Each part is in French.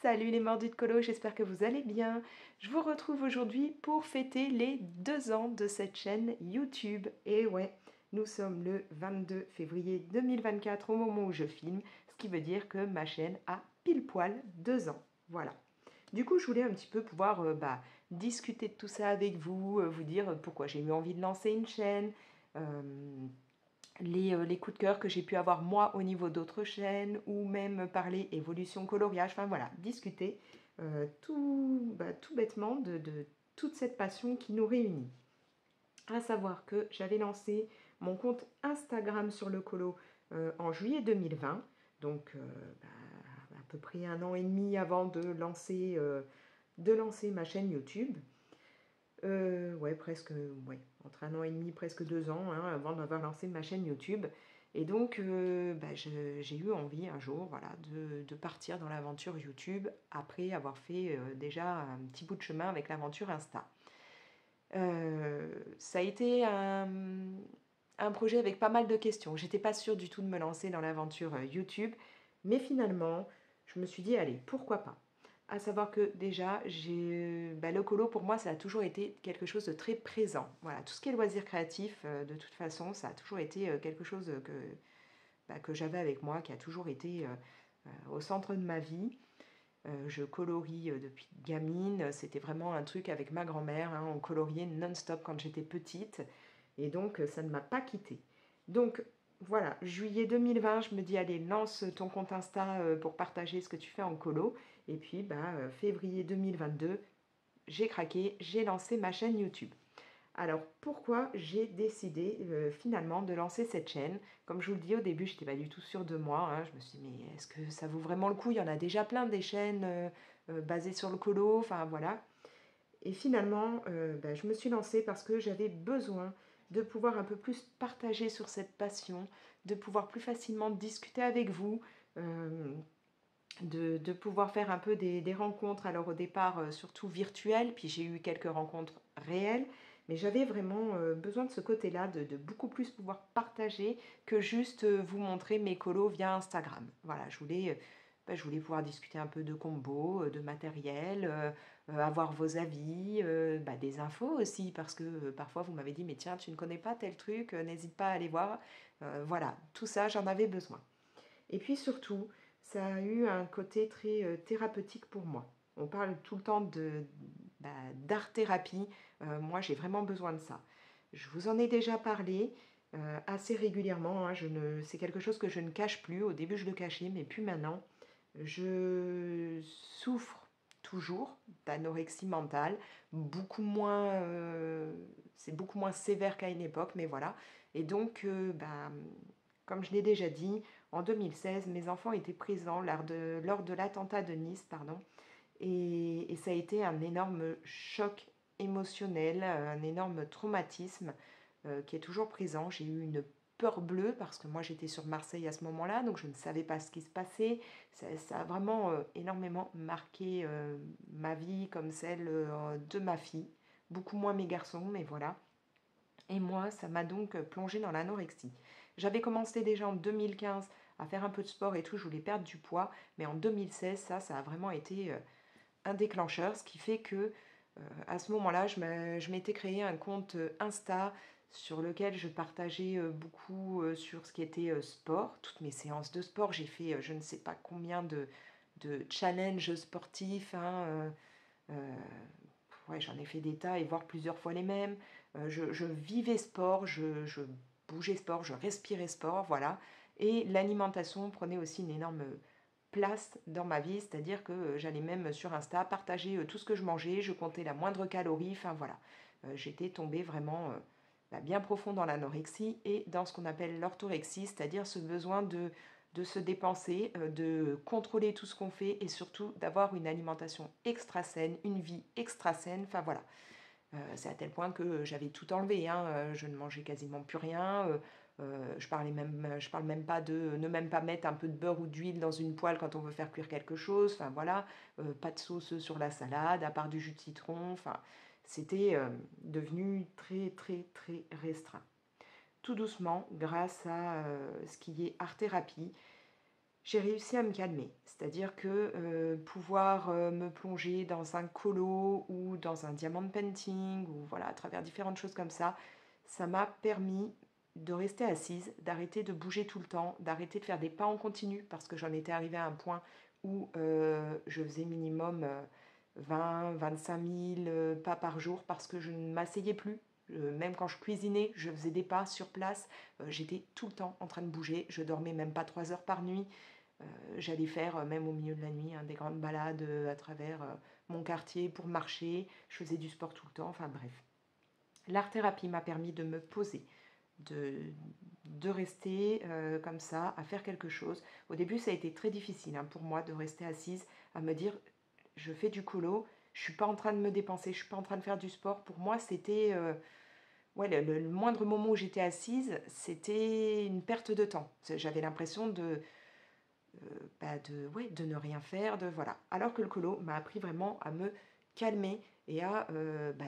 Salut les mordus de colo, j'espère que vous allez bien. Je vous retrouve aujourd'hui pour fêter les 2 ans de cette chaîne YouTube. Et ouais, nous sommes le 22 février 2024 au moment où je filme, ce qui veut dire que ma chaîne a pile poil 2 ans. Voilà. Du coup, je voulais un petit peu pouvoir discuter de tout ça avec vous, vous dire pourquoi j'ai eu envie de lancer une chaîne, euh, les coups de cœur que j'ai pu avoir moi au niveau d'autres chaînes, ou même parler évolution coloriage, enfin voilà, discuter tout bêtement de toute cette passion qui nous réunit. À savoir que j'avais lancé mon compte Instagram sur le colo en juillet 2020, donc à peu près 1 an et demi avant de lancer ma chaîne YouTube. Ouais, presque, ouais, entre 1 an et demi, presque 2 ans, hein, avant d'avoir lancé ma chaîne YouTube. Et donc, j'ai eu envie un jour, voilà, de partir dans l'aventure YouTube après avoir fait déjà un petit bout de chemin avec l'aventure Insta. Ça a été un projet avec pas mal de questions. J'étais pas sûre du tout de me lancer dans l'aventure YouTube, mais finalement, je me suis dit, allez, pourquoi pas? À savoir que déjà, le colo pour moi, ça a toujours été quelque chose de très présent. Voilà, tout ce qui est loisir créatif, de toute façon, ça a toujours été quelque chose que j'avais avec moi, qui a toujours été au centre de ma vie. Je colorie depuis gamine, c'était vraiment un truc avec ma grand-mère, hein, on coloriait non-stop quand j'étais petite, et donc ça ne m'a pas quittée. Donc voilà, juillet 2020, je me dis allez, lance ton compte Insta pour partager ce que tu fais en colo, et puis février 2022, j'ai craqué, j'ai lancé ma chaîne YouTube. Alors pourquoi j'ai décidé finalement de lancer cette chaîne? Comme je vous le dis au début, je n'étais pas du tout sûre de moi, hein. Je me suis dit mais est-ce que ça vaut vraiment le coup? Il y en a déjà plein des chaînes basées sur le colo, enfin voilà. Et finalement, je me suis lancée parce que j'avais besoin de pouvoir un peu plus partager sur cette passion, de pouvoir plus facilement discuter avec vous, de pouvoir faire un peu des rencontres, alors au départ surtout virtuelles, puis j'ai eu quelques rencontres réelles, mais j'avais vraiment besoin de ce côté-là, de beaucoup plus pouvoir partager que juste vous montrer mes colos via Instagram. Voilà, je voulais pouvoir discuter un peu de combos, de matériel, avoir vos avis, des infos aussi, parce que parfois vous m'avez dit, mais tiens, tu ne connais pas tel truc, n'hésite pas à aller voir. Voilà, tout ça, j'en avais besoin. Et puis surtout, ça a eu un côté très thérapeutique pour moi. On parle tout le temps d'art-thérapie. Moi, j'ai vraiment besoin de ça. Je vous en ai déjà parlé assez régulièrement, hein. C'est quelque chose que je ne cache plus. Au début, je le cachais, mais plus maintenant. Je souffre toujours d'anorexie mentale, c'est beaucoup moins sévère qu'à une époque, mais voilà. Et donc, comme je l'ai déjà dit, en 2016, mes enfants étaient présents lors de l'attentat de Nice, pardon, et ça a été un énorme choc émotionnel, un énorme traumatisme qui est toujours présent. J'ai eu une peur bleue parce que moi j'étais sur Marseille à ce moment-là, donc je ne savais pas ce qui se passait. Ça a vraiment énormément marqué ma vie comme celle de ma fille. Beaucoup moins mes garçons, mais voilà. Et moi, ça m'a donc plongée dans l'anorexie. J'avais commencé déjà en 2015 à faire un peu de sport et tout, je voulais perdre du poids, mais en 2016, ça a vraiment été un déclencheur, ce qui fait que à ce moment-là, je m'étais créé un compte Insta sur lequel je partageais beaucoup sur ce qui était sport, toutes mes séances de sport. J'ai fait je ne sais pas combien de challenges sportifs, hein, euh, ouais, j'en ai fait des tas et voire plusieurs fois les mêmes. Je vivais sport, je bougeais sport, je respirais sport, voilà. Et l'alimentation prenait aussi une énorme place dans ma vie, c'est-à-dire que j'allais même sur Insta partager tout ce que je mangeais, je comptais la moindre calorie, enfin voilà. J'étais tombée vraiment bien profond dans l'anorexie et dans ce qu'on appelle l'orthorexie, c'est-à-dire ce besoin de se dépenser, de contrôler tout ce qu'on fait et surtout d'avoir une alimentation extra saine, une vie extra saine, enfin voilà. C'est à tel point que j'avais tout enlevé, hein. Je ne mangeais quasiment plus rien. Je parle même pas de ne même pas mettre un peu de beurre ou d'huile dans une poêle quand on veut faire cuire quelque chose. Enfin voilà, pas de sauce sur la salade, à part du jus de citron. Enfin, c'était devenu très très très restreint. Tout doucement, grâce à ce qui est art-thérapie, j'ai réussi à me calmer. C'est-à-dire que pouvoir me plonger dans un colo ou dans un diamond painting, ou voilà, à travers différentes choses comme ça m'a permis de rester assise, d'arrêter de bouger tout le temps, d'arrêter de faire des pas en continu, parce que j'en étais arrivée à un point où je faisais minimum 20-25 000 pas par jour parce que je ne m'asseyais plus. Même quand je cuisinais, je faisais des pas sur place. J'étais tout le temps en train de bouger. Je dormais même pas 3 heures par nuit. J'allais faire, même au milieu de la nuit, hein, des grandes balades à travers mon quartier pour marcher. Je faisais du sport tout le temps. Enfin bref. L'art-thérapie m'a permis de me poser, de, de rester comme ça, à faire quelque chose. Au début, ça a été très difficile hein, pour moi de rester assise, à me dire, je fais du colo, je suis pas en train de me dépenser, je suis pas en train de faire du sport. Pour moi, c'était ouais, le moindre moment où j'étais assise, c'était une perte de temps. J'avais l'impression ouais, de ne rien faire, de voilà. Alors que le colo m'a appris vraiment à me calmer et à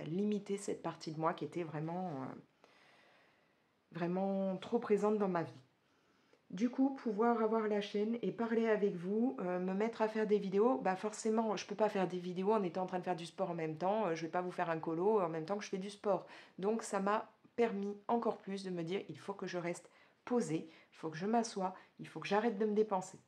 limiter cette partie de moi qui était vraiment trop présente dans ma vie. Du coup, pouvoir avoir la chaîne et parler avec vous, me mettre à faire des vidéos, bah forcément, je ne peux pas faire des vidéos en étant en train de faire du sport en même temps. Je ne vais pas vous faire un colo en même temps que je fais du sport. Donc ça m'a permis encore plus de me dire, il faut que je reste posée, il faut que je m'assoie, il faut que j'arrête de me dépenser.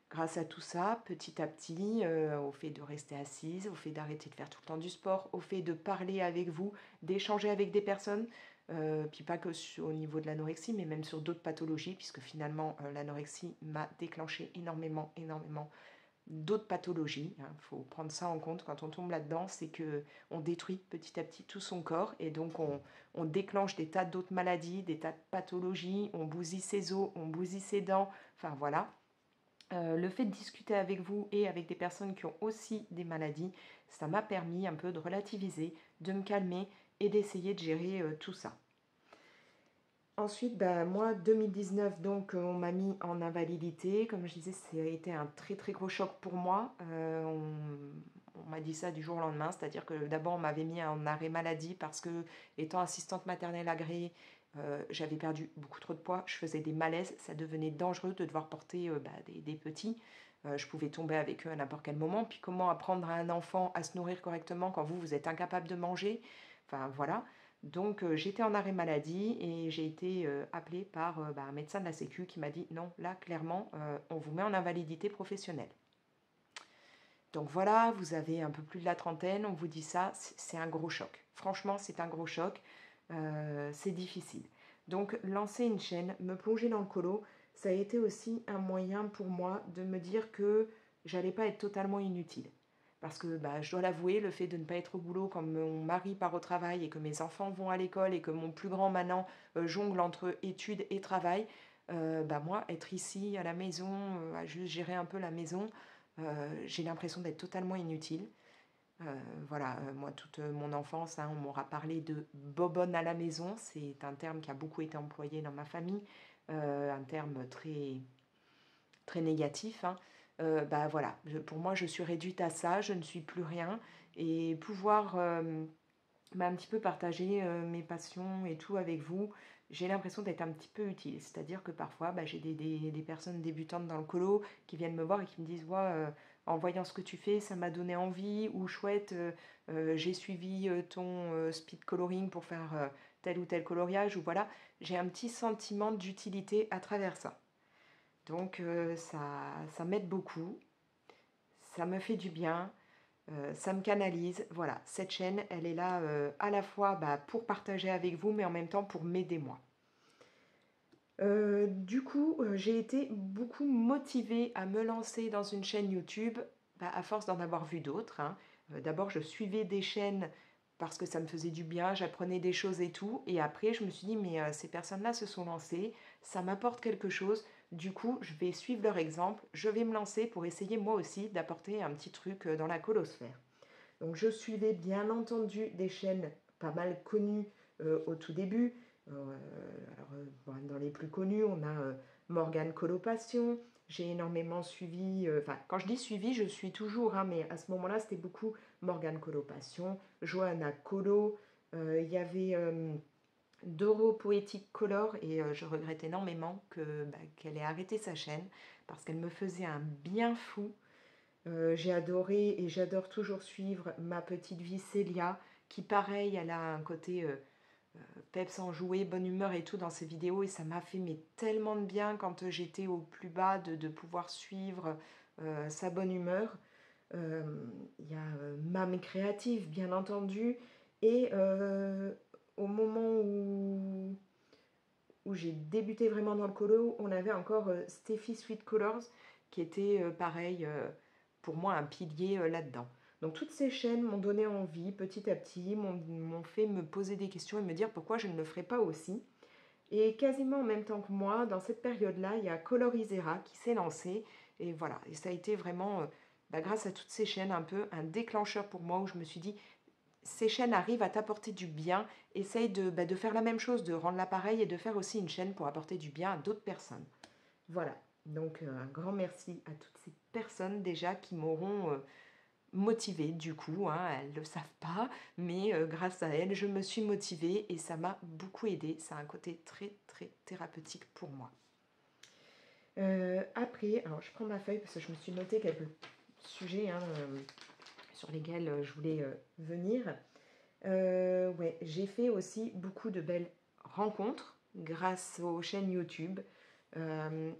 Grâce à tout ça, petit à petit, au fait de rester assise, au fait d'arrêter de faire tout le temps du sport, au fait de parler avec vous, d'échanger avec des personnes, puis pas que au niveau de l'anorexie, mais même sur d'autres pathologies, puisque finalement l'anorexie m'a déclenché énormément d'autres pathologies. Il faut prendre ça en compte quand on tombe là-dedans, c'est que on détruit petit à petit tout son corps et donc on déclenche des tas d'autres maladies, des tas de pathologies, on bousille ses os, on bousille ses dents, enfin voilà. Le fait de discuter avec vous et avec des personnes qui ont aussi des maladies, ça m'a permis un peu de relativiser, de me calmer et d'essayer de gérer tout ça. Ensuite, moi, 2019, donc, on m'a mis en invalidité. Comme je disais, ça a été un très gros choc pour moi. On m'a dit ça du jour au lendemain, c'est-à-dire que d'abord, on m'avait mis en arrêt maladie parce que, étant assistante maternelle agréée, j'avais perdu beaucoup trop de poids, je faisais des malaises, ça devenait dangereux de devoir porter des petits. Je pouvais tomber avec eux à n'importe quel moment. Puis comment apprendre à un enfant à se nourrir correctement quand vous êtes incapable de manger? Enfin voilà. Donc j'étais en arrêt maladie et j'ai été appelée par un médecin de la Sécu qui m'a dit non, là clairement, on vous met en invalidité professionnelle. Donc voilà, vous avez un peu plus de la trentaine, on vous dit ça, c'est un gros choc. Franchement, c'est un gros choc, c'est difficile. Donc lancer une chaîne, me plonger dans le colo, ça a été aussi un moyen pour moi de me dire que j'allais pas être totalement inutile. Parce que je dois l'avouer, le fait de ne pas être au boulot quand mon mari part au travail et que mes enfants vont à l'école et que mon plus grand maintenant jongle entre études et travail, moi, être ici à la maison, à juste gérer un peu la maison, j'ai l'impression d'être totalement inutile. Voilà, moi, toute mon enfance, hein, on m'aura parlé de bobonne à la maison. C'est un terme qui a beaucoup été employé dans ma famille, un terme très négatif. Hein. Voilà, pour moi, je suis réduite à ça, je ne suis plus rien. Et pouvoir un petit peu partager mes passions et tout avec vous, j'ai l'impression d'être un petit peu utile. C'est-à-dire que parfois, j'ai des personnes débutantes dans le colo qui viennent me voir et qui me disent ouais, en voyant ce que tu fais, ça m'a donné envie, ou chouette, j'ai suivi ton speed coloring pour faire tel ou tel coloriage, ou voilà, j'ai un petit sentiment d'utilité à travers ça. Donc ça m'aide beaucoup, ça me fait du bien, ça me canalise. Voilà, cette chaîne, elle est là à la fois pour partager avec vous, mais en même temps pour m'aider moi. Du coup, j'ai été beaucoup motivée à me lancer dans une chaîne YouTube, à force d'en avoir vu d'autres. Hein. D'abord, je suivais des chaînes parce que ça me faisait du bien, j'apprenais des choses et tout. Et après, je me suis dit, mais ces personnes-là se sont lancées, ça m'apporte quelque chose. Du coup, je vais suivre leur exemple, je vais me lancer pour essayer moi aussi d'apporter un petit truc dans la colosphère. Donc, je suivais bien entendu des chaînes pas mal connues au tout début. Dans les plus connus, on a Morgane Colopassion. J'ai énormément suivi, quand je dis suivi, je suis toujours, hein, mais à ce moment-là, c'était beaucoup Morgane Colopassion, Johanna Colo. Il y avait Doro Poetic Color et je regrette énormément qu'elle ait arrêté sa chaîne parce qu'elle me faisait un bien fou. J'ai adoré et j'adore toujours suivre ma petite vie Célia qui pareil, elle a un côté peps enjoué, bonne humeur et tout dans ses vidéos et ça m'a fait mais, tellement de bien quand j'étais au plus bas de pouvoir suivre sa bonne humeur. Il y a Mam Créative bien entendu et au moment où j'ai débuté vraiment dans le colo, on avait encore Steffi Sweet Colors qui était pareil pour moi un pilier là-dedans. Donc toutes ces chaînes m'ont donné envie petit à petit, m'ont fait me poser des questions et me dire pourquoi je ne le ferais pas aussi. Et quasiment en même temps que moi, dans cette période-là, il y a Colorisera qui s'est lancé. Et voilà, et ça a été vraiment, grâce à toutes ces chaînes, un peu un déclencheur pour moi où je me suis dit, ces chaînes arrivent à t'apporter du bien, essaye de faire la même chose, de rendre l'appareil et de faire aussi une chaîne pour apporter du bien à d'autres personnes. Voilà, donc un grand merci à toutes ces personnes déjà qui m'auront motivée du coup, hein, elles ne le savent pas, mais grâce à elles, je me suis motivée et ça m'a beaucoup aidée. Ça a un côté très très thérapeutique pour moi. Après, alors je prends ma feuille parce que je me suis noté quelques sujets sur lesquels je voulais venir. Ouais, j'ai fait aussi beaucoup de belles rencontres grâce aux chaînes YouTube.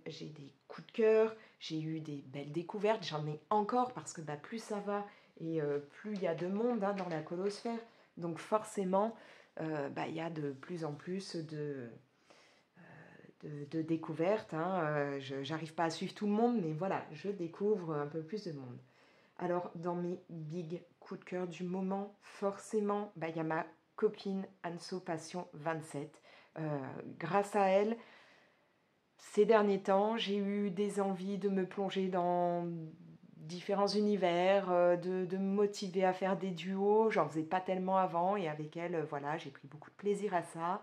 J'ai des coups de cœur, j'ai eu des belles découvertes, j'en ai encore parce que plus ça va et plus il y a de monde dans la colosphère. Donc forcément, il y a de plus en plus de découvertes. Je n'arrive pas à suivre tout le monde, mais voilà, je découvre un peu plus de monde. Alors, dans mes big coups de cœur du moment, forcément, il y a ma copine Anso Passion 27. Grâce à elle, ces derniers temps, j'ai eu des envies de me plonger dans différents univers, de me motiver à faire des duos. J'en faisais pas tellement avant et avec elle, voilà, j'ai pris beaucoup de plaisir à ça.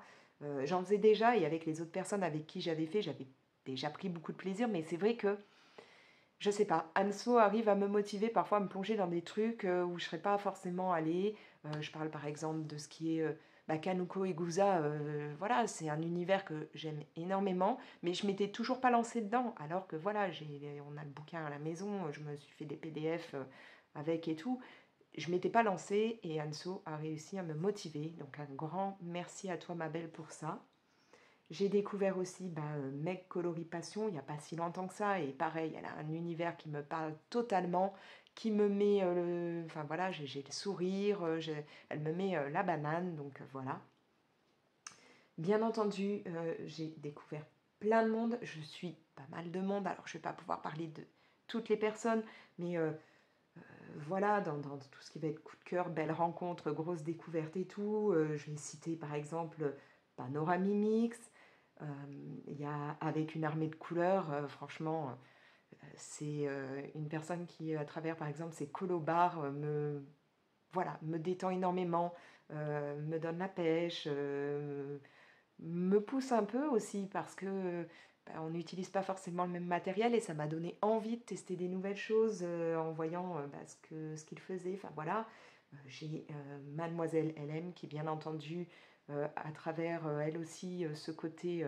J'en faisais déjà et avec les autres personnes avec qui j'avais fait, j'avais déjà pris beaucoup de plaisir, mais c'est vrai que je sais pas, Anso arrive à me motiver parfois à me plonger dans des trucs où je ne serais pas forcément allée. Je parle par exemple de ce qui est Kanuko et Guza. Voilà, c'est un univers que j'aime énormément, mais je m'étais toujours pas lancée dedans. Alors que voilà, on a le bouquin à la maison, je me suis fait des PDF avec et tout. Je m'étais pas lancée et Anso a réussi à me motiver. Donc un grand merci à toi ma belle pour ça. J'ai découvert aussi Meg Coloris Passion il n'y a pas si longtemps que ça. Et pareil, elle a un univers qui me parle totalement, qui me met enfin voilà, j'ai le sourire, elle me met la banane, donc voilà. Bien entendu, j'ai découvert plein de monde. Je suis pas mal de monde, alors je ne vais pas pouvoir parler de toutes les personnes, mais voilà, dans tout ce qui va être coup de cœur, belle rencontre, grosse découverte et tout. Je vais citer par exemple Panoramimix. Il y a Avec une armée de couleurs, franchement, c'est une personne qui, à travers par exemple ses colobars, me détend énormément, me donne la pêche, me pousse un peu aussi parce que on n'utilise pas forcément le même matériel et ça m'a donné envie de tester des nouvelles choses en voyant ce qu'il faisait. Enfin voilà, j'ai Mademoiselle LM qui bien entendu à travers elle aussi ce côté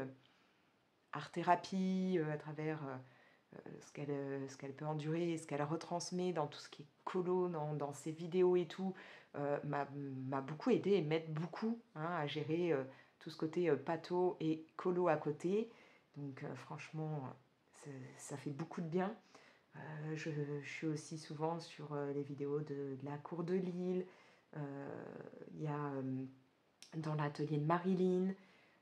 art-thérapie, à travers ce qu'elle peut endurer et ce qu'elle retransmet dans tout ce qui est colo, dans ses vidéos et tout, m'a beaucoup aidé et m'aide beaucoup à gérer tout ce côté patho et colo à côté. Donc franchement, ça fait beaucoup de bien. Je suis aussi souvent sur les vidéos de la cour de Lille. Il y a dans l'atelier de Marilyn.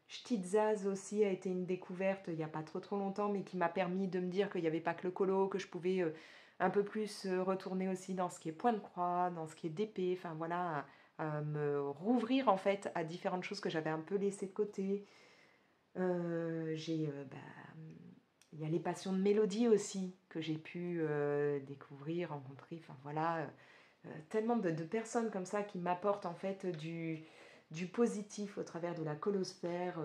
Ch'tizaz aussi a été une découverte il n'y a pas trop longtemps, mais qui m'a permis de me dire qu'il n'y avait pas que le colo, que je pouvais un peu plus retourner aussi dans ce qui est point de croix, dans ce qui est d'épée, enfin voilà, à me rouvrir en fait à différentes choses que j'avais un peu laissées de côté. Il y a les passions de mélodie aussi que j'ai pu découvrir, rencontrer, enfin voilà, tellement de personnes comme ça qui m'apportent en fait du positif au travers de la colosphère.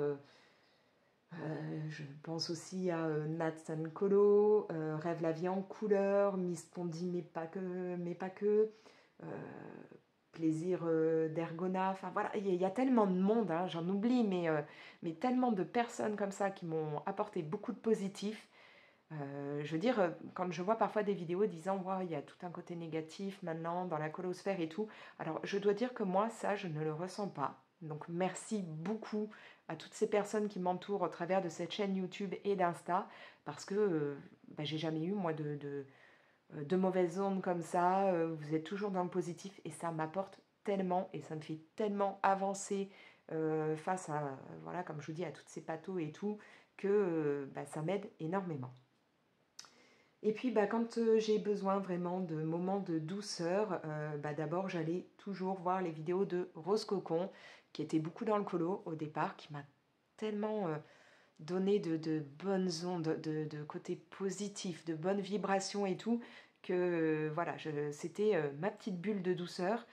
Je pense aussi à Nathan Colo, Rêve la vie en couleur, Miss Pondy mais pas que, euh, Plaisir d'Ergona, enfin voilà, il y a tellement de monde, hein, j'en oublie, mais tellement de personnes comme ça qui m'ont apporté beaucoup de positif. Je veux dire, quand je vois parfois des vidéos disant ouais, il y a tout un côté négatif maintenant dans la colosphère et tout, alors je dois dire que moi, ça, je ne le ressens pas. Donc merci beaucoup à toutes ces personnes qui m'entourent au travers de cette chaîne YouTube et d'Insta, parce que bah, j'ai jamais eu, moi, de mauvaises ondes comme ça. Vous êtes toujours dans le positif et ça m'apporte tellement et ça me fait tellement avancer face à, voilà, comme je vous dis, à toutes ces pathos et tout, que bah, ça m'aide énormément. Et puis bah, quand j'ai besoin vraiment de moments de douceur, bah, d'abord j'allais toujours voir les vidéos de Rose Cocon, qui était beaucoup dans le colo au départ, qui m'a tellement donné de bonnes ondes, de côté positif, de bonnes vibrations et tout, que voilà, c'était ma petite bulle de douceur.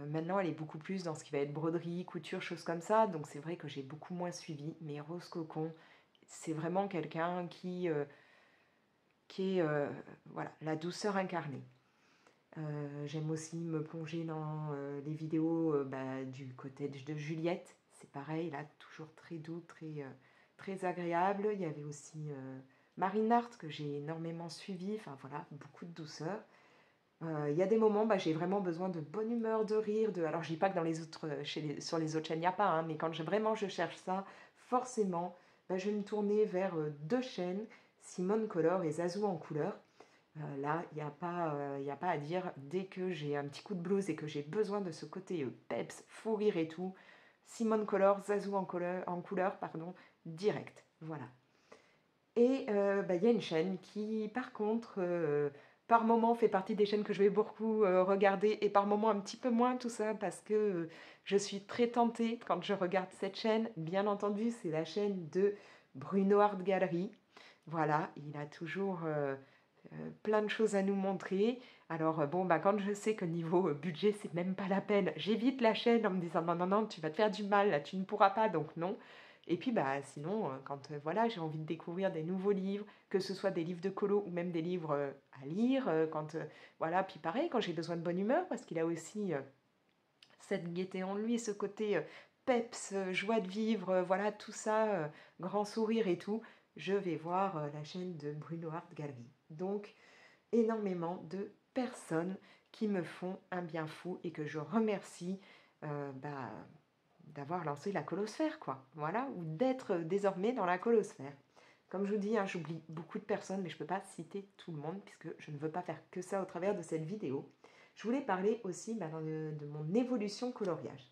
Maintenant, elle est beaucoup plus dans ce qui va être broderie, couture, choses comme ça, donc c'est vrai que j'ai beaucoup moins suivi, mais Rose Cocon, c'est vraiment quelqu'un qui est voilà, la douceur incarnée. J'aime aussi me plonger dans les vidéos bah, du cottage de Juliette. C'est pareil, là, toujours très doux, très agréable. Il y avait aussi Marine Hart que j'ai énormément suivi. Enfin voilà, beaucoup de douceur. Il y a des moments, bah, j'ai vraiment besoin de bonne humeur, de rire. Alors je dis pas que dans les autres, sur les autres chaînes, il n'y a pas, hein, mais quand vraiment je cherche ça, forcément, bah, je vais me tourner vers deux chaînes, Simone Color et Zazou en couleur. Là, il n'y a y a pas à dire. Dès que j'ai un petit coup de blues et que j'ai besoin de ce côté peps, fou rire et tout, Simone Color, Zazou en couleur, pardon, direct. Voilà. Et bah, y a une chaîne qui, par contre, par moment fait partie des chaînes que je vais beaucoup regarder et par moment un petit peu moins, tout ça, parce que je suis très tentée quand je regarde cette chaîne. Bien entendu, c'est la chaîne de Bruno Art Gallery. Voilà, il a toujours plein de choses à nous montrer. Alors bon, bah, quand je sais que niveau budget, c'est même pas la peine, j'évite la chaîne en me disant non, non, non, tu vas te faire du mal, là, tu ne pourras pas, donc non. Et puis bah, sinon, quand voilà, j'ai envie de découvrir des nouveaux livres, que ce soit des livres de colo ou même des livres à lire, voilà, puis pareil, quand j'ai besoin de bonne humeur, parce qu'il a aussi cette gaieté en lui, ce côté peps, joie de vivre, voilà, tout ça, grand sourire et tout, je vais voir la chaîne de Bruno Art Gallery. Donc, énormément de personnes qui me font un bien fou et que je remercie bah, d'avoir lancé la colosphère, quoi. Voilà, ou d'être désormais dans la colosphère. Comme je vous dis, hein, j'oublie beaucoup de personnes, mais je ne peux pas citer tout le monde puisque je ne veux pas faire que ça au travers de cette vidéo. Je voulais parler aussi bah, de mon évolution coloriage.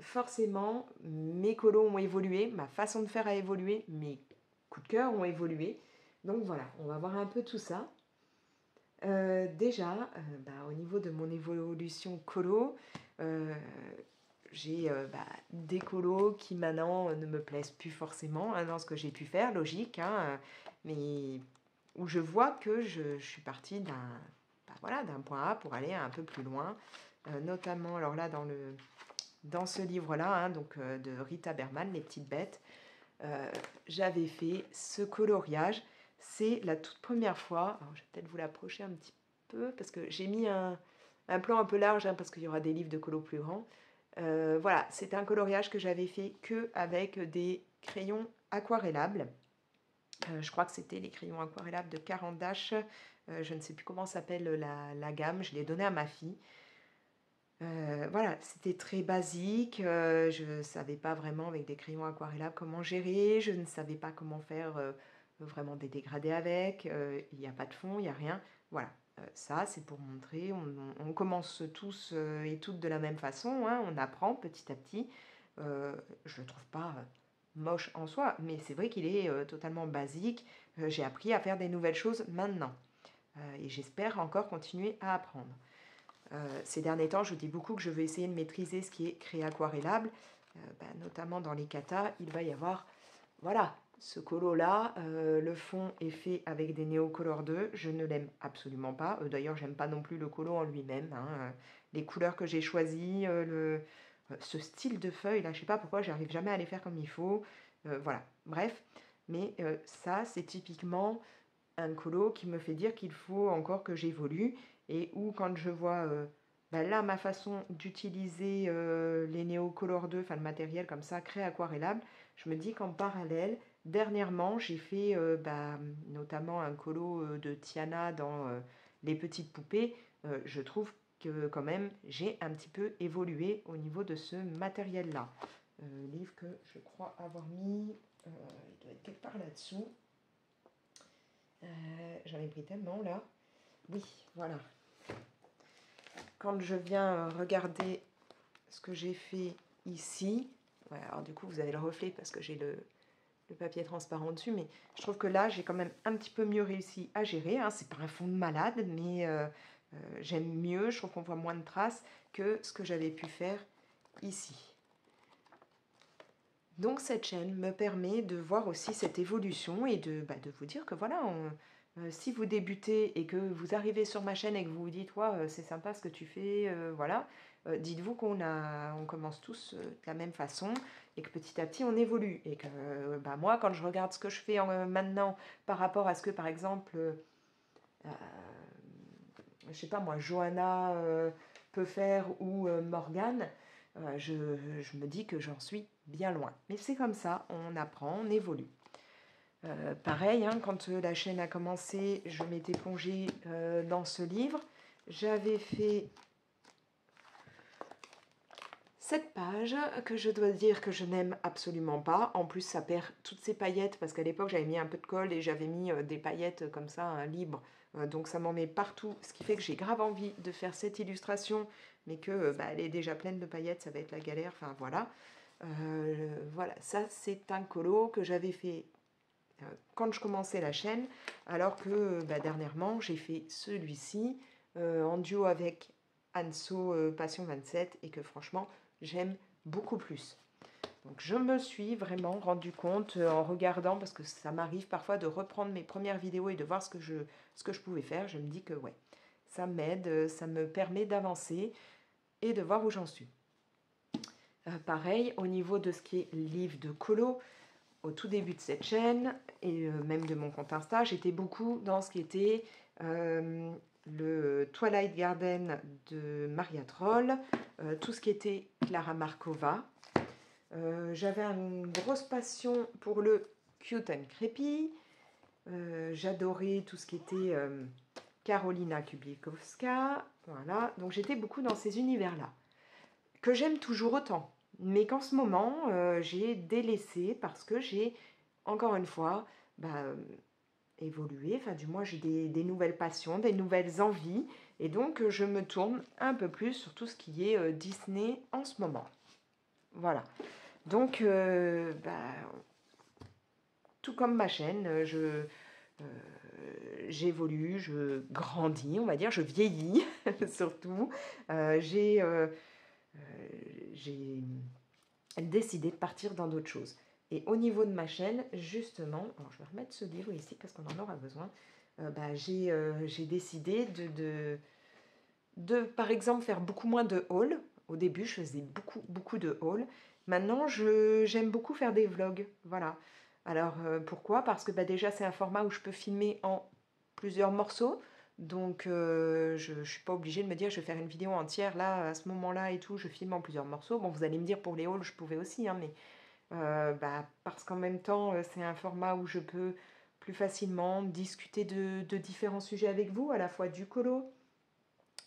Forcément, mes colos ont évolué, ma façon de faire a évolué, mes coups de cœur ont évolué. Donc voilà, on va voir un peu tout ça. Déjà, bah, au niveau de mon évolution colo, j'ai bah, des colos qui maintenant ne me plaisent plus forcément hein, dans ce que j'ai pu faire, logique, hein, mais où je vois que je suis partie bah, voilà, d'un point A pour aller un peu plus loin, notamment alors là dans ce livre-là, hein, donc de Rita Berman, Les petites bêtes, j'avais fait ce coloriage. C'est la toute première fois, alors je vais peut-être vous l'approcher un petit peu, parce que j'ai mis un plan un peu large, hein, parce qu'il y aura des livres de colo plus grands. Voilà, c'est un coloriage que j'avais fait que avec des crayons aquarellables. Je crois que c'était les crayons aquarellables de Caran d'Ache. Je ne sais plus comment s'appelle la gamme, je l'ai donné à ma fille. Voilà, c'était très basique, je ne savais pas vraiment avec des crayons aquarellables comment gérer, je ne savais pas comment faire vraiment des dégradés avec, il n'y a pas de fond, il n'y a rien. Voilà, ça c'est pour montrer, on commence tous et toutes de la même façon, hein, on apprend petit à petit. Je ne le trouve pas moche en soi, mais c'est vrai qu'il est totalement basique. J'ai appris à faire des nouvelles choses maintenant et j'espère encore continuer à apprendre. Ces derniers temps, je dis beaucoup que je veux essayer de maîtriser ce qui est créé aquarellable, notamment dans les katas, il va y avoir, voilà, ce colo-là, le fond est fait avec des Neo Color 2, je ne l'aime absolument pas, d'ailleurs j'aime pas non plus le colo en lui-même, hein. Les couleurs que j'ai choisies, ce style de feuille, là, je sais pas pourquoi j'arrive jamais à les faire comme il faut, voilà, bref, mais ça c'est typiquement un colo qui me fait dire qu'il faut encore que j'évolue et où quand je vois bah, là, ma façon d'utiliser les Neocolor 2, enfin le matériel comme ça, craie aquarellable, je me dis qu'en parallèle, dernièrement, j'ai fait bah, notamment un colo de Tiana dans les petites poupées. Je trouve que quand même, j'ai un petit peu évolué au niveau de ce matériel-là. Livre que je crois avoir mis, il doit être quelque part là-dessous. J'en ai pris tellement là. Oui, voilà. Quand je viens regarder ce que j'ai fait ici, ouais, alors du coup vous avez le reflet parce que j'ai le papier transparent dessus, mais je trouve que là j'ai quand même un petit peu mieux réussi à gérer, hein. C'est pas un fond de malade, mais j'aime mieux, je trouve qu'on voit moins de traces que ce que j'avais pu faire ici. Donc cette chaîne me permet de voir aussi cette évolution et de vous dire que voilà, si vous débutez et que vous arrivez sur ma chaîne et que vous vous dites ouais, c'est sympa ce que tu fais, voilà, dites-vous on commence tous de la même façon et que petit à petit on évolue. Et que moi, quand je regarde ce que je fais maintenant par rapport à ce que par exemple, je sais pas moi, Johanna peut faire ou Morgane, je me dis que j'en suis bien loin. Mais c'est comme ça, on apprend, on évolue. Pareil, hein, quand la chaîne a commencé, je m'étais plongée dans ce livre. J'avais fait cette page que je dois dire que je n'aime absolument pas. En plus, ça perd toutes ses paillettes parce qu'à l'époque, j'avais mis un peu de colle et j'avais mis des paillettes comme ça, hein, libres. Donc ça m'en met partout, ce qui fait que j'ai grave envie de faire cette illustration, mais que elle est déjà pleine de paillettes, ça va être la galère. Enfin voilà. Voilà, ça c'est un colo que j'avais fait quand je commençais la chaîne, alors que dernièrement j'ai fait celui-ci en duo avec Anso Passion 27 et que franchement j'aime beaucoup plus. Donc je me suis vraiment rendu compte en regardant, parce que ça m'arrive parfois de reprendre mes premières vidéos et de voir ce que je pouvais faire, je me dis que ouais, ça m'aide, ça me permet d'avancer et de voir où j'en suis. Pareil, au niveau de ce qui est livre de colo, au tout début de cette chaîne et même de mon compte Insta, j'étais beaucoup dans ce qui était le Twilight Garden de Maria Troll, tout ce qui était Clara Markova. J'avais une grosse passion pour le Cute and Creepy. J'adorais tout ce qui était Karolina Kubikowska. Voilà, donc j'étais beaucoup dans ces univers-là, que j'aime toujours autant, mais qu'en ce moment, j'ai délaissé parce que j'ai, encore une fois, évolué, enfin du moins j'ai des nouvelles passions, des nouvelles envies, et donc je me tourne un peu plus sur tout ce qui est Disney en ce moment. Voilà. Donc, tout comme ma chaîne, j'évolue, je grandis, on va dire, je vieillis surtout. J'ai décidé de partir dans d'autres choses. Et au niveau de ma chaîne, justement, alors je vais remettre ce livre ici parce qu'on en aura besoin, j'ai décidé de, par exemple, faire beaucoup moins de hauls. Au début, je faisais beaucoup de hauls. Maintenant, j'aime beaucoup faire des vlogs. Voilà. Alors, pourquoi? Parce que déjà, c'est un format où je peux filmer en plusieurs morceaux. Donc, je ne suis pas obligée de me dire je vais faire une vidéo entière là, à ce moment-là et tout. Je filme en plusieurs morceaux. Bon, vous allez me dire pour les hauls, je pouvais aussi, hein, mais parce qu'en même temps, c'est un format où je peux plus facilement discuter de différents sujets avec vous, à la fois du colo.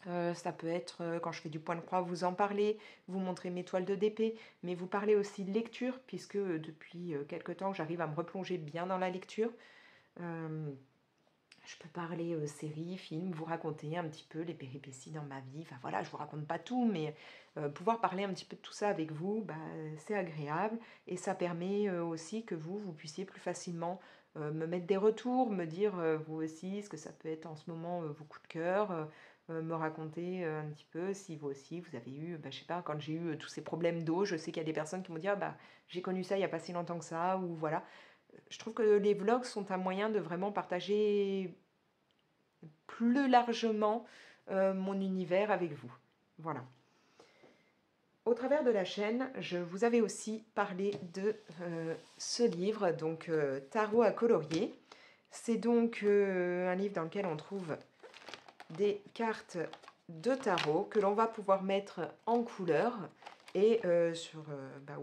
Ça peut être quand je fais du point de croix, vous en parlez, vous montrez mes toiles de DP, mais vous parlez aussi de lecture, puisque depuis quelque temps, j'arrive à me replonger bien dans la lecture. Je peux parler séries, films, vous raconter un petit peu les péripéties dans ma vie. Enfin voilà, je vous raconte pas tout, mais pouvoir parler un petit peu de tout ça avec vous, c'est agréable. Et ça permet aussi que vous puissiez plus facilement me mettre des retours, me dire vous aussi ce que ça peut être en ce moment vos coups de cœur, me raconter un petit peu si vous aussi vous avez eu, je sais pas, quand j'ai eu tous ces problèmes d'eau, je sais qu'il y a des personnes qui m'ont dit j'ai connu ça il n'y a pas si longtemps que ça, ou voilà. Je trouve que les vlogs sont un moyen de vraiment partager plus largement mon univers avec vous. Voilà. Au travers de la chaîne, je vous avais aussi parlé de ce livre, donc Tarot à colorier. C'est donc un livre dans lequel on trouve des cartes de tarot que l'on va pouvoir mettre en couleur. Et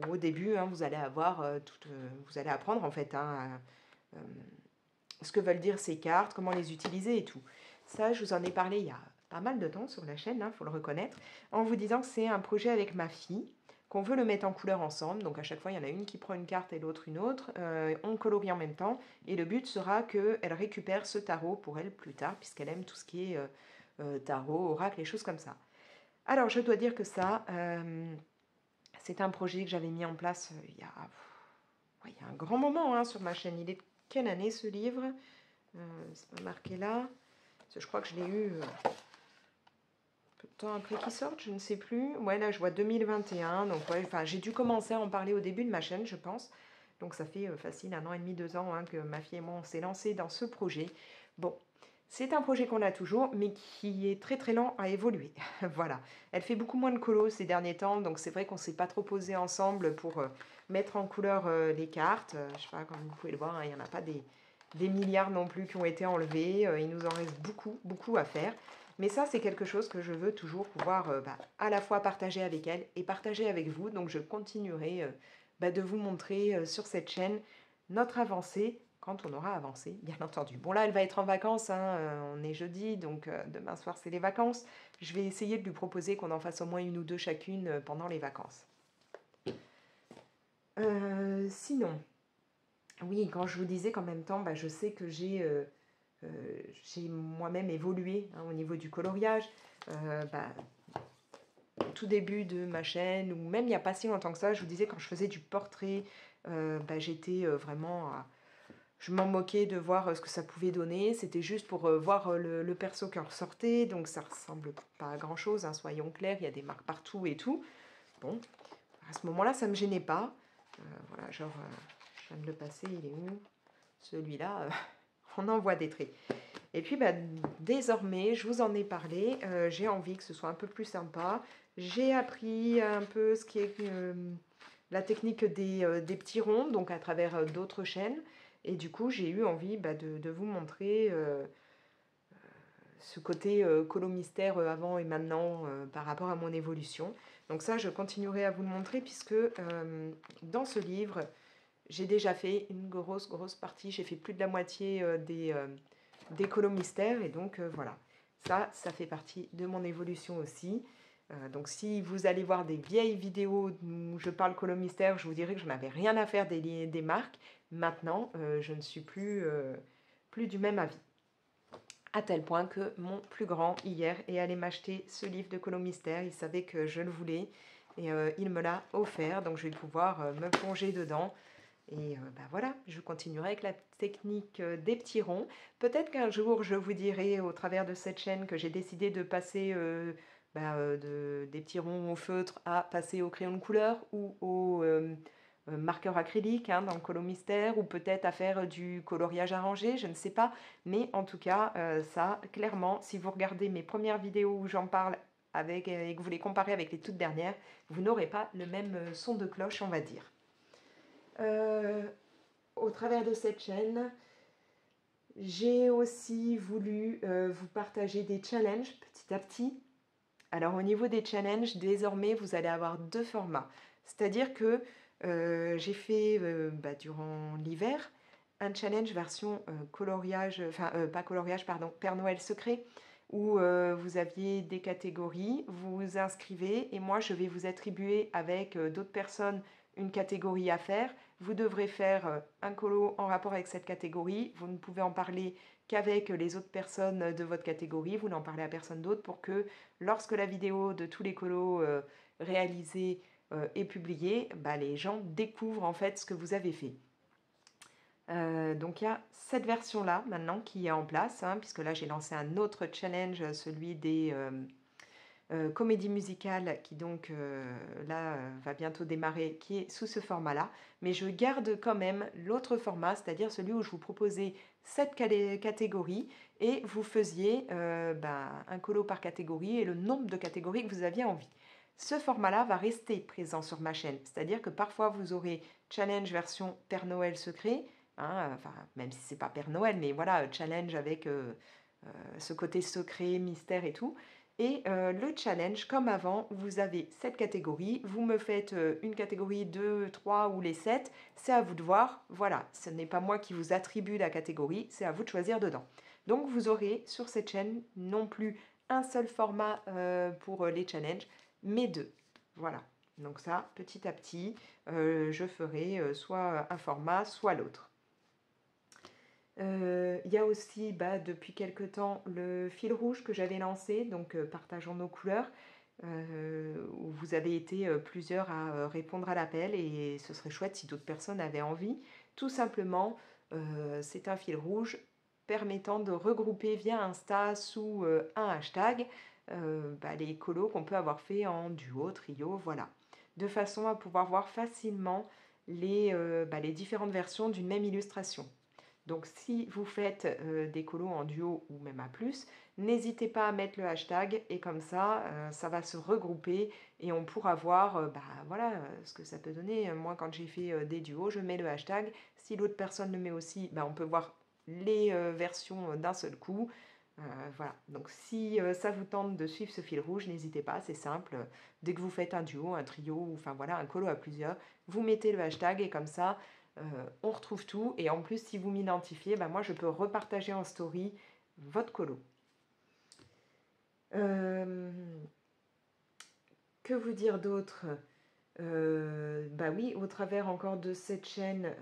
au début, hein, vous allez avoir vous allez apprendre en fait ce que veulent dire ces cartes, comment les utiliser et tout. Ça, je vous en ai parlé il y a pas mal de temps sur la chaîne, faut le reconnaître, en vous disant que c'est un projet avec ma fille, qu'on veut le mettre en couleur ensemble. Donc à chaque fois, il y en a une qui prend une carte et l'autre une autre. On colorie en même temps. Et le but sera qu'elle récupère ce tarot pour elle plus tard, puisqu'elle aime tout ce qui est tarot, oracle, et choses comme ça. Alors, je dois dire que ça, c'est un projet que j'avais mis en place il y a un grand moment hein, sur ma chaîne. Il est de quelle année ce livre C'est pas marqué là. Parce que je crois que je l'ai eu peu de temps après qu'il sorte, je ne sais plus. Ouais, là, je vois 2021. Donc, ouais, enfin, j'ai dû commencer à en parler au début de ma chaîne, je pense. Donc, ça fait facile 1 an et demi, 2 ans hein, que ma fille et moi, on s'est lancé dans ce projet. Bon, c'est un projet qu'on a toujours, mais qui est très très lent à évoluer. Voilà. Elle fait beaucoup moins de colo ces derniers temps, donc c'est vrai qu'on ne s'est pas trop posé ensemble pour mettre en couleur les cartes. Je sais pas, comme vous pouvez le voir, hein, il n'y en a pas des milliards non plus qui ont été enlevés. Il nous en reste beaucoup, beaucoup à faire. Mais ça, c'est quelque chose que je veux toujours pouvoir à la fois partager avec elle et partager avec vous. Donc, je continuerai de vous montrer sur cette chaîne notre avancée quand on aura avancé, bien entendu. Bon, là, elle va être en vacances, hein, on est jeudi, donc demain soir, c'est les vacances. Je vais essayer de lui proposer qu'on en fasse au moins 1 ou 2 chacune pendant les vacances. Sinon, oui, quand je vous disais qu'en même temps, je sais que j'ai moi-même évolué hein, au niveau du coloriage. Au tout début de ma chaîne, ou même il n'y a pas si longtemps que ça, je vous disais, quand je faisais du portrait, j'étais vraiment... je m'en moquais de voir ce que ça pouvait donner. C'était juste pour voir le perso qui en ressortait. Donc ça ressemble pas à grand chose, hein, soyons clairs. Il y a des marques partout et tout. Bon, à ce moment-là, ça ne me gênait pas. Voilà, genre, je viens de le passer, il est où? Celui-là, on en voit des traits. Et puis, désormais, je vous en ai parlé. J'ai envie que ce soit un peu plus sympa. J'ai appris un peu ce qui est la technique des petits ronds, donc à travers d'autres chaînes. Et du coup, j'ai eu envie de vous montrer ce côté colo-mystère avant et maintenant par rapport à mon évolution. Donc ça, je continuerai à vous le montrer puisque dans ce livre, j'ai déjà fait une grosse, grosse partie. J'ai fait plus de la moitié des colo-mystères. Et donc, voilà. Ça fait partie de mon évolution aussi. Donc si vous allez voir des vieilles vidéos où je parle colo-mystère, je vous dirai que je n'avais rien à faire des marques. Maintenant, je ne suis plus du même avis. À tel point que mon plus grand, hier, est allé m'acheter ce livre de colo-mystère. Il savait que je le voulais et il me l'a offert. Donc je vais pouvoir me plonger dedans. Et voilà, je continuerai avec la technique des petits ronds. Peut-être qu'un jour, je vous dirai au travers de cette chaîne que j'ai décidé de passer des petits ronds au feutre à passer au crayon de couleur ou au marqueur acrylique hein, dans le colo mystère, ou peut-être à faire du coloriage arrangé, je ne sais pas. Mais en tout cas, ça, clairement, si vous regardez mes premières vidéos où j'en parle et que vous les comparez avec les toutes dernières, vous n'aurez pas le même son de cloche, on va dire. Au travers de cette chaîne, j'ai aussi voulu vous partager des challenges petit à petit. Alors au niveau des challenges, désormais vous allez avoir 2 formats. C'est-à-dire que j'ai fait durant l'hiver un challenge version coloriage, pas coloriage, pardon, Père Noël secret, où vous aviez des catégories, vous vous inscrivez et moi je vais vous attribuer avec d'autres personnes une catégorie à faire. Vous devrez faire un colo en rapport avec cette catégorie. Vous ne pouvez en parler qu'avec les autres personnes de votre catégorie. Vous n'en parlez à personne d'autre pour que lorsque la vidéo de tous les colos réalisés est publiée, les gens découvrent en fait ce que vous avez fait. Donc il y a cette version-là maintenant qui est en place, hein, puisque là j'ai lancé un autre challenge, celui des comédie musicale qui donc va bientôt démarrer, qui est sous ce format-là. Mais je garde quand même l'autre format, c'est-à-dire celui où je vous proposais 7 catégories et vous faisiez un colo par catégorie et le nombre de catégories que vous aviez envie. Ce format-là va rester présent sur ma chaîne, c'est-à-dire que parfois vous aurez challenge version Père Noël secret, hein, même si c'est pas Père Noël, mais voilà, challenge avec ce côté secret, mystère et tout. Et le challenge, comme avant, vous avez 7 catégories. Vous me faites une catégorie, 2, 3 ou les 7. C'est à vous de voir. Voilà, ce n'est pas moi qui vous attribue la catégorie, c'est à vous de choisir dedans. Donc vous aurez sur cette chaîne non plus un seul format pour les challenges, mais deux. Voilà. Donc ça, petit à petit, je ferai soit un format, soit l'autre. Il y a aussi depuis quelque temps le fil rouge que j'avais lancé, donc partageons nos couleurs, où vous avez été plusieurs à répondre à l'appel et ce serait chouette si d'autres personnes avaient envie. Tout simplement, c'est un fil rouge permettant de regrouper via Insta sous un hashtag les colos qu'on peut avoir fait en duo, trio, voilà. De façon à pouvoir voir facilement les différentes versions d'une même illustration. Donc si vous faites des colos en duo ou même à plus, n'hésitez pas à mettre le hashtag et comme ça, ça va se regrouper et on pourra voir voilà, ce que ça peut donner. Moi, quand j'ai fait des duos, je mets le hashtag. Si l'autre personne le met aussi, on peut voir les versions d'un seul coup. Voilà, donc si ça vous tente de suivre ce fil rouge, n'hésitez pas, c'est simple. Dès que vous faites un duo, un trio, enfin voilà, un colo à plusieurs, vous mettez le hashtag et comme ça, on retrouve tout. Et en plus, si vous m'identifiez, moi je peux repartager en story votre colo. Que vous dire d'autre? Oui, au travers encore de cette chaîne,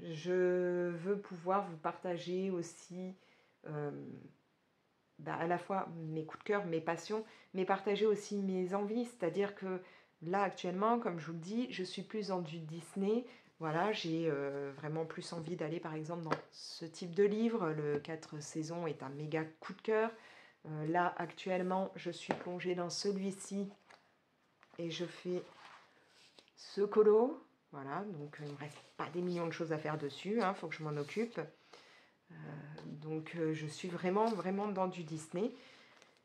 je veux pouvoir vous partager aussi à la fois mes coups de cœur, mes passions, mais partager aussi mes envies. C'est-à-dire que là, actuellement, comme je vous le dis, je suis plus dans du Disney. Voilà, j'ai vraiment plus envie d'aller, par exemple, dans ce type de livre. Le 4 saisons est un méga coup de cœur. Là, actuellement, je suis plongée dans celui-ci et je fais ce colo. Voilà, donc il ne me reste pas des millions de choses à faire dessus. Faut que je m'en occupe. Donc je suis vraiment, vraiment dans du Disney.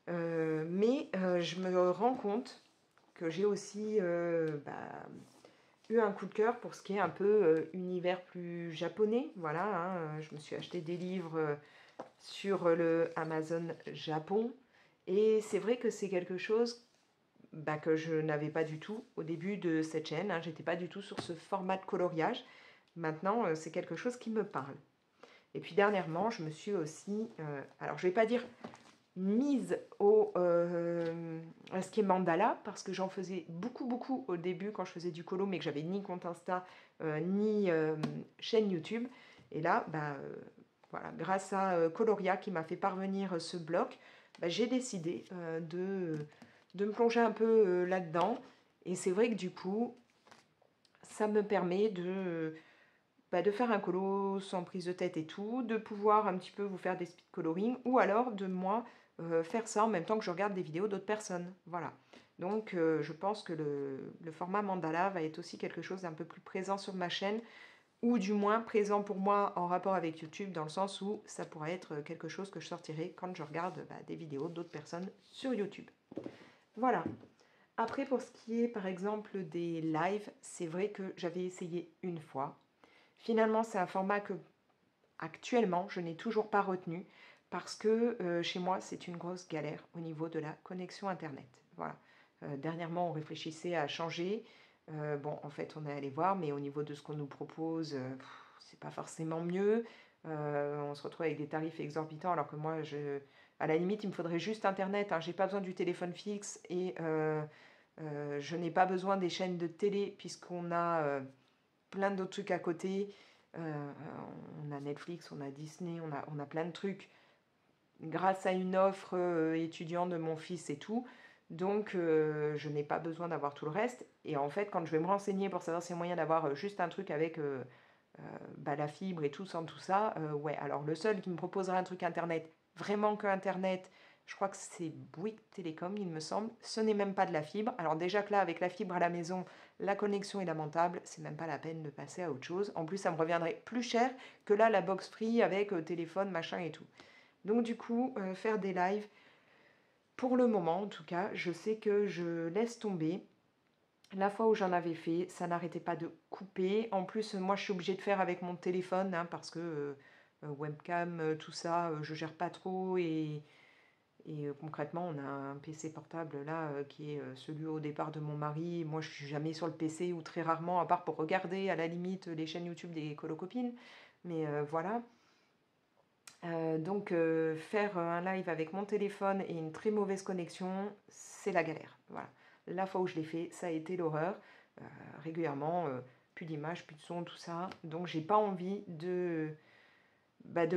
Mais je me rends compte que j'ai aussi eu un coup de cœur pour ce qui est un peu univers plus japonais. Voilà, je me suis acheté des livres sur le Amazon Japon. Et c'est vrai que c'est quelque chose que je n'avais pas du tout au début de cette chaîne. J'étais pas du tout sur ce format de coloriage. Maintenant, c'est quelque chose qui me parle. Et puis dernièrement, je me suis aussi, alors je vais pas dire mise à ce qui est mandala, parce que j'en faisais beaucoup au début quand je faisais du colo, mais que j'avais ni compte Insta, ni chaîne YouTube. Et là, voilà, grâce à Coloria qui m'a fait parvenir ce bloc, j'ai décidé de me plonger un peu là-dedans. Et c'est vrai que du coup, ça me permet de faire un colo sans prise de tête et tout, de pouvoir un petit peu vous faire des speed coloring, ou alors de moi faire ça en même temps que je regarde des vidéos d'autres personnes. Voilà. Donc je pense que le format mandala va être aussi quelque chose d'un peu plus présent sur ma chaîne, ou du moins présent pour moi en rapport avec YouTube, dans le sens où ça pourrait être quelque chose que je sortirai quand je regarde des vidéos d'autres personnes sur YouTube. Voilà. Après, pour ce qui est par exemple des lives, c'est vrai que j'avais essayé une fois. Finalement, c'est un format que actuellement je n'ai toujours pas retenu parce que chez moi c'est une grosse galère au niveau de la connexion internet. Voilà. Dernièrement on réfléchissait à changer. En fait on est allé voir, mais au niveau de ce qu'on nous propose, c'est pas forcément mieux. On se retrouve avec des tarifs exorbitants alors que moi à la limite il me faudrait juste internet. J'ai pas besoin du téléphone fixe et je n'ai pas besoin des chaînes de télé puisqu'on a plein d'autres trucs à côté. On a Netflix, on a Disney, on a plein de trucs grâce à une offre étudiant de mon fils et tout. Donc, je n'ai pas besoin d'avoir tout le reste. Et en fait, quand je vais me renseigner pour savoir s'il y a moyen d'avoir juste un truc avec la fibre et tout, sans tout ça, ouais. Alors, le seul qui me proposera un truc Internet, vraiment que Internet, je crois que c'est Bouygues Télécom, il me semble. Ce n'est même pas de la fibre. Alors déjà que là, avec la fibre à la maison, la connexion est lamentable. C'est même pas la peine de passer à autre chose. En plus, ça me reviendrait plus cher que là, la box free avec téléphone, machin et tout. Donc du coup, faire des lives, pour le moment en tout cas, je sais que je laisse tomber. La fois où j'en avais fait, ça n'arrêtait pas de couper. En plus, moi, je suis obligée de faire avec mon téléphone parce que webcam, tout ça, je gère pas trop Et concrètement, on a un PC portable là qui est celui au départ de mon mari. Moi, je suis jamais sur le PC ou très rarement, à part pour regarder à la limite les chaînes YouTube des colocopines. Mais voilà. Donc faire un live avec mon téléphone et une très mauvaise connexion, c'est la galère. Voilà. La fois où je l'ai fait, ça a été l'horreur. Régulièrement, plus d'image, plus de son, tout ça. Donc j'ai pas envie de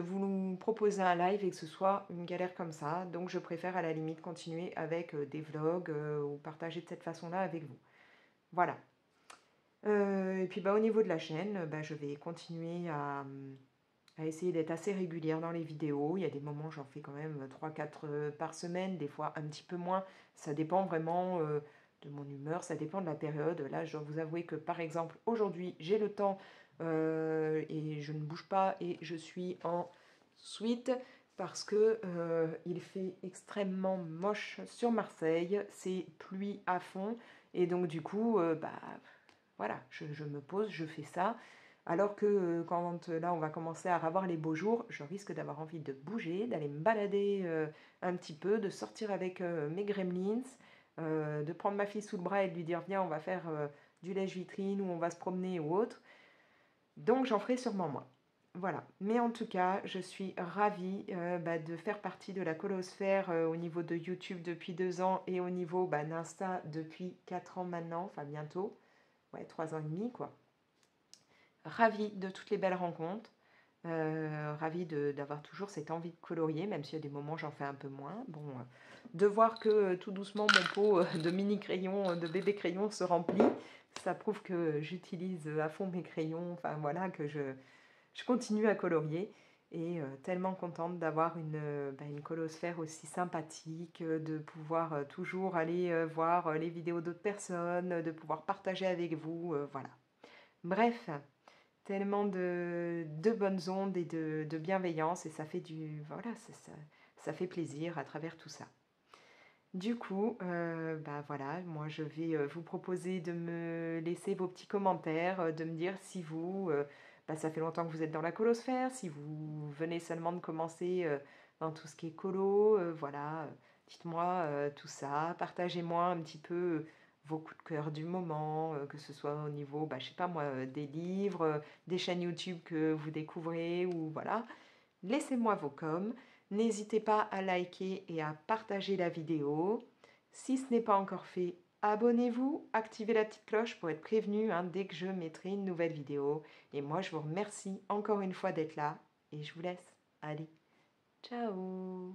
vous proposer un live et que ce soit une galère comme ça. Donc je préfère à la limite continuer avec des vlogs ou partager de cette façon-là avec vous. Voilà. Et puis au niveau de la chaîne, je vais continuer à essayer d'être assez régulière dans les vidéos. Il y a des moments, j'en fais quand même 3-4 par semaine, des fois un petit peu moins. Ça dépend vraiment de mon humeur, ça dépend de la période. Là, je dois vous avouer que par exemple, aujourd'hui, j'ai le temps et je ne bouge pas et je suis en suite parce que il fait extrêmement moche sur Marseille. C'est pluie à fond et donc du coup, voilà, je me pose, je fais ça. Alors que quand là on va commencer à avoir les beaux jours, je risque d'avoir envie de bouger, d'aller me balader un petit peu, de sortir avec mes gremlins, de prendre ma fille sous le bras et de lui dire viens on va faire du lèche-vitrine ou on va se promener ou autre. Donc j'en ferai sûrement moins. Voilà. Mais en tout cas, je suis ravie de faire partie de la colosphère au niveau de YouTube depuis 2 ans et au niveau d'Insta depuis 4 ans maintenant, enfin bientôt. Ouais, 3 ans et demi quoi. Ravie de toutes les belles rencontres, ravie d'avoir toujours cette envie de colorier, même s'il y a des moments j'en fais un peu moins. Bon, de voir que tout doucement mon pot de mini crayon, de bébé crayon se remplit, ça prouve que j'utilise à fond mes crayons, enfin voilà, que je continue à colorier. Et tellement contente d'avoir une colosphère aussi sympathique, de pouvoir toujours aller voir les vidéos d'autres personnes, de pouvoir partager avec vous, voilà. Bref, tellement de bonnes ondes et de bienveillance et ça fait voilà, ça fait plaisir à travers tout ça. Du coup, voilà, moi je vais vous proposer de me laisser vos petits commentaires, de me dire si vous, ça fait longtemps que vous êtes dans la colosphère, si vous venez seulement de commencer dans tout ce qui est colo, voilà, dites-moi tout ça, partagez-moi un petit peu vos coups de cœur du moment, que ce soit au niveau, je sais pas moi, des livres, des chaînes YouTube que vous découvrez ou voilà. Laissez-moi vos coms. N'hésitez pas à liker et à partager la vidéo. Si ce n'est pas encore fait, abonnez-vous, activez la petite cloche pour être prévenu dès que je mettrai une nouvelle vidéo. Et moi, je vous remercie encore une fois d'être là et je vous laisse. Allez, ciao!